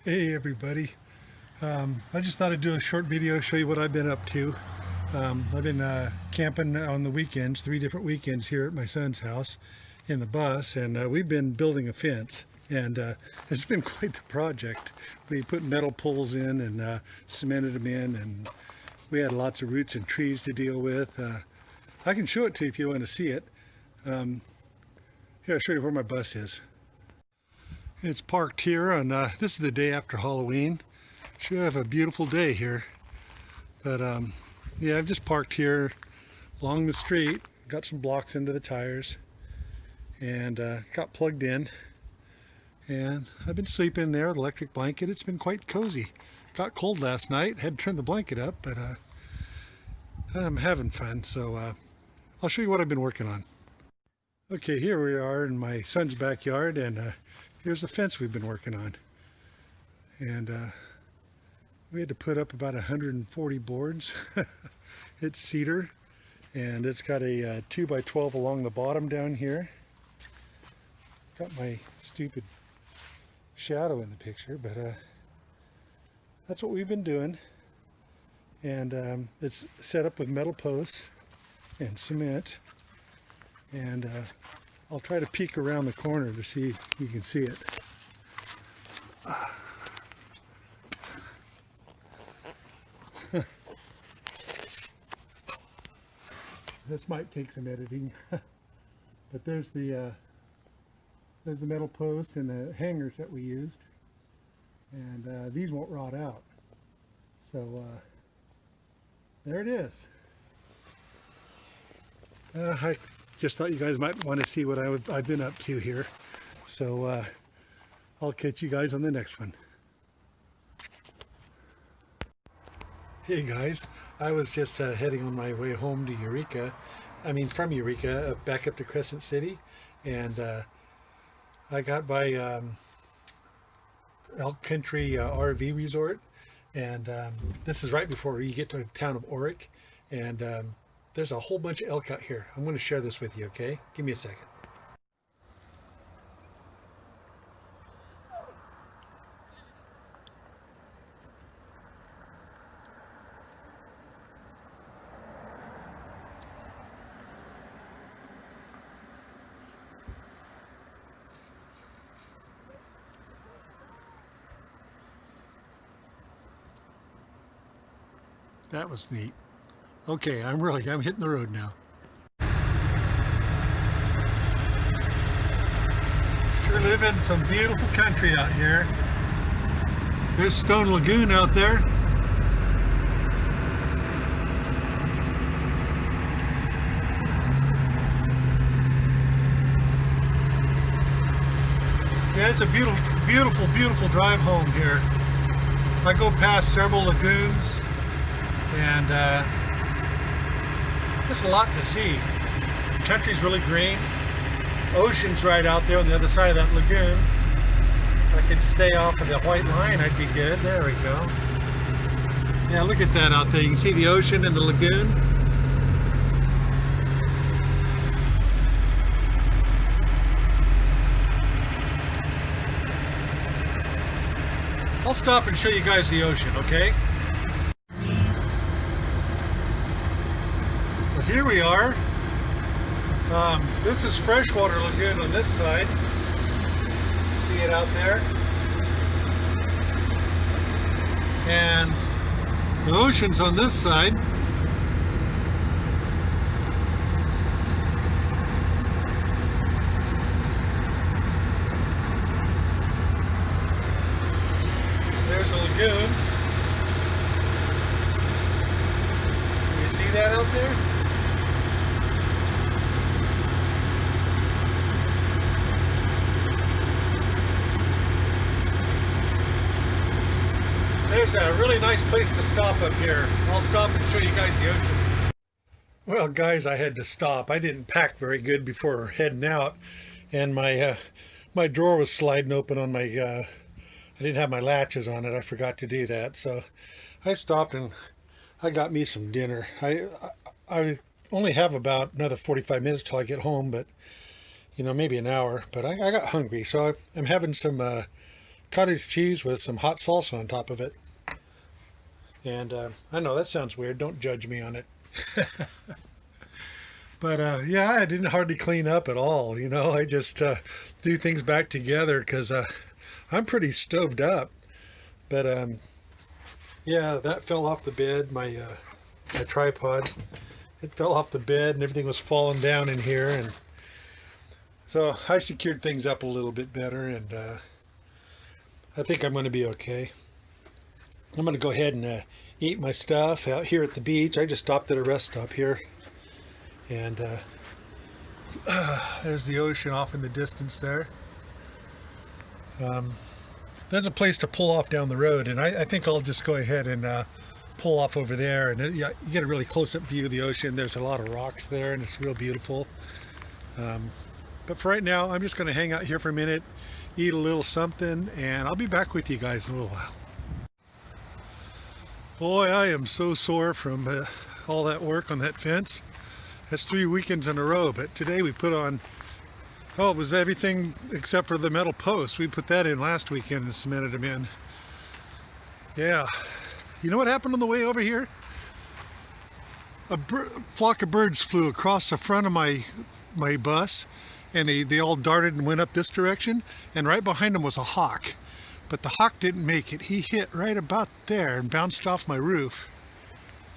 Hey everybody, I just thought I'd do a short video, show you what I've been up to. I've been camping on the weekends, 3 different weekends here at my son's house in the bus, and we've been building a fence, and it's been quite the project. We put metal poles in and cemented them in, and we had lots of roots and trees to deal with. I can show it to you if you want to see it. Here, I'll show you where my bus is. It's parked here, and this is the day after Halloween. Should have a beautiful day here. But yeah, I've just parked here along the street, got some blocks into the tires, and got plugged in. And I've been sleeping there with an electric blanket. It's been quite cozy. Got cold last night, had to turn the blanket up, but I'm having fun. So I'll show you what I've been working on. Okay, here we are in my son's backyard, and here's the fence we've been working on. And we had to put up about 140 boards. It's cedar, and it's got a 2x12 along the bottom down here. Got my stupid shadow in the picture, but that's what we've been doing. And it's set up with metal posts and cement. And I'll try to peek around the corner to see if you can see it. This might take some editing, but there's the metal posts and the hangers that we used, and these won't rot out. So there it is. I just thought you guys might want to see what I've been up to here. So I'll catch you guys on the next one. Hey guys, I was just heading on my way home to Eureka. From Eureka back up to Crescent City, and I got by Elk Country RV Resort, and this is right before you get to the town of Orick, and there's a whole bunch of elk out here. I'm going to share this with you, okay? Give me a second. That was neat. Okay, I'm hitting the road now. Sure live in some beautiful country out here. There's Stone Lagoon out there. Yeah, it's a beautiful drive home here. I go past several lagoons, and there's a lot to see. The country's really green. Ocean's right out there on the other side of that lagoon. If I could stay off of the white line, I'd be good. There we go. Yeah, look at that out there. You can see the ocean and the lagoon. I'll stop and show you guys the ocean, okay? Here we are. This is freshwater lagoon on this side. See it out there? And the ocean's on this side. There's a lagoon. Can you see that out there? There's a really nice place to stop up here. I'll stop and show you guys the ocean. Well guys, I had to stop. I didn't pack very good before heading out, and my drawer was sliding open on my I didn't have my latches on it. I forgot to do that, so I stopped and I got me some dinner. I only have about another 45 minutes till I get home, but maybe an hour, but I got hungry, so I'm having some cottage cheese with some hot salsa on top of it. And I know that sounds weird. Don't judge me on it. But yeah, I didn't hardly clean up at all. You know, I just threw things back together because I'm pretty stoved up. But yeah, that fell off the bed. My tripod, it fell off the bed and everything was falling down in here. And so I secured things up a little bit better, and I think I'm going to be okay. I'm going to go ahead and eat my stuff out here at the beach. I just stopped at a rest stop here. And there's the ocean off in the distance there. There's a place to pull off down the road, and I think I'll just go ahead and pull off over there. And you get a really close-up view of the ocean. There's a lot of rocks there, and it's real beautiful. But for right now, I'm just going to hang out here for a minute, eat a little something, and I'll be back with you guys in a little while. Boy, I am so sore from all that work on that fence. That's 3 weekends in a row, but today we put on, oh, it was everything except for the metal posts. We put that in last weekend and cemented them in. Yeah. You know what happened on the way over here? A flock of birds flew across the front of my bus, and they all darted and went up this direction, and right behind them was a hawk. But the hawk didn't make it. He hit right about there and bounced off my roof.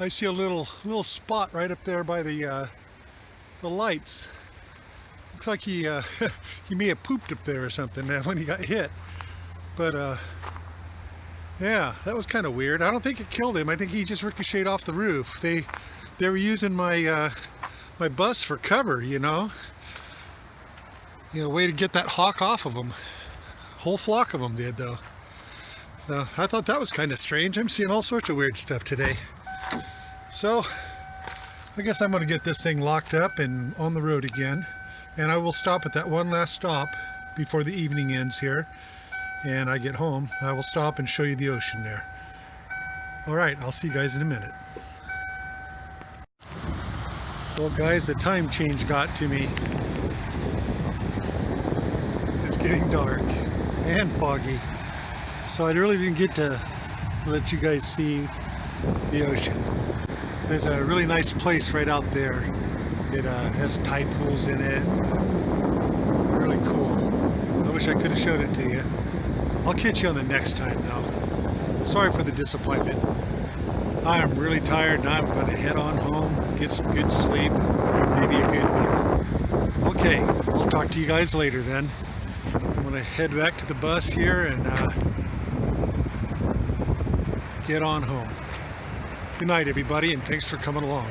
I see a little spot right up there by the lights. Looks like he he may have pooped up there or something when he got hit. But yeah, that was kind of weird. I don't think it killed him. I think he just ricocheted off the roof. They were using my my bus for cover, you know. Way to get that hawk off of them. Whole flock of them did, though. So I thought that was kind of strange. I'm seeing all sorts of weird stuff today. So I guess I'm going to get this thing locked up and on the road again. And I will stop at that one last stop before the evening ends here. And I get home. I will stop and show you the ocean there. All right, I'll see you guys in a minute. Well, guys, the time change got to me. It's getting dark and foggy, so I really didn't get to let you guys see the ocean. There's a really nice place right out there. It has tide pools in it. Really cool. I wish I could have showed it to you. I'll catch you on the next time though. Sorry for the disappointment. I am really tired and I'm going to head on home, get some good sleep, maybe a good meal. Okay, I'll talk to you guys later then. I'm going to head back to the bus here and get on home. Good night, everybody, and thanks for coming along.